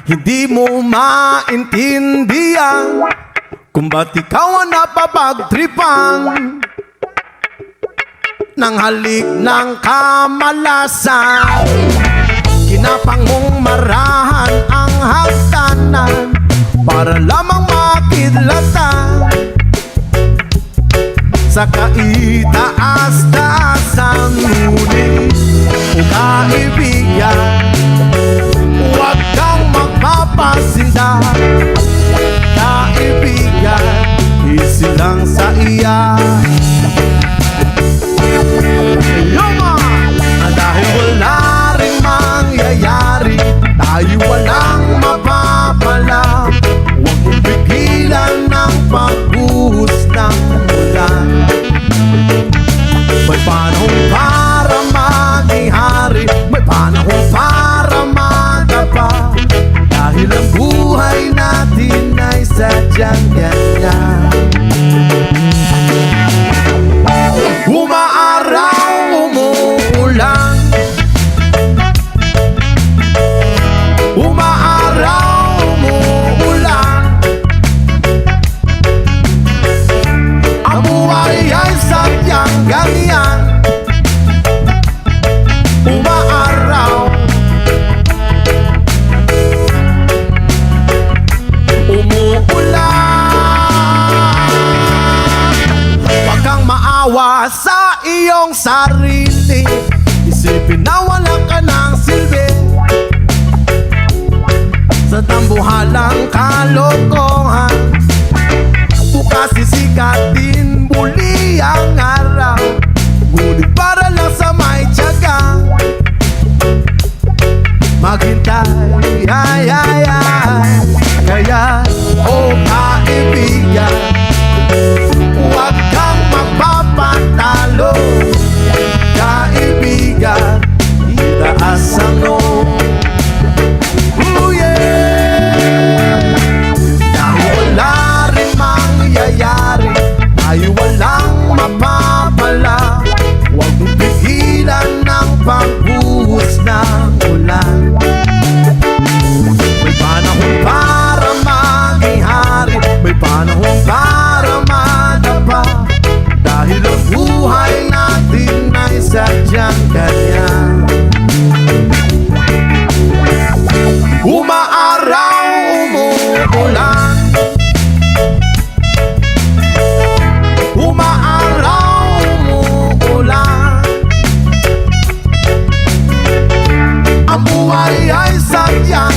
Hindi mo maintindihan kung ba't ikaw ang napapagtripan ng halik ng kamalasan. Kinapang mong marahan ang hagdanan para lamang makidlatan sa kaitaas-taasan. Ngunit o kaibigan, huwag kang magpapasinda. Kaibigan, easy lang sa iya. Dahil wala rin mangyayari, tayo walang mapapala. Huwag mong pigilan ng pagbuhos ng ulan. May panahon para maging hari, may panahon para magapa. Dahil ang buhay natin ay sadyang ganyan. Umaaraw, umuulan. Umaaraw, umuulan. Ang buhay ay sadyang ganyan. Umaaraw, umuulan. Huwag kang maawa sa iyong sarili. Isipin na wala ka ng silbi sa tambuhalang kalokohan. Bukas sisikat din muli ang araw, ngunit para lang sa may tiyaga maghintay, ay, ay, ay. Kaya, oh kaibigan, huwag kang magpapatalo. Kaibigan, itaas ang noo. Oh yeah. Dahil wala rin mangyayari, tayo walang mapapala. Huwag mong pigilan ng pagbuhos ng ulan. May panahon para maging hari, may panahon para madapa. Dahil ang buhay natin ay sadyang ganyan. Umaaraw, umuulan. Umaaraw, umuulan. Ang buhay ay sadyang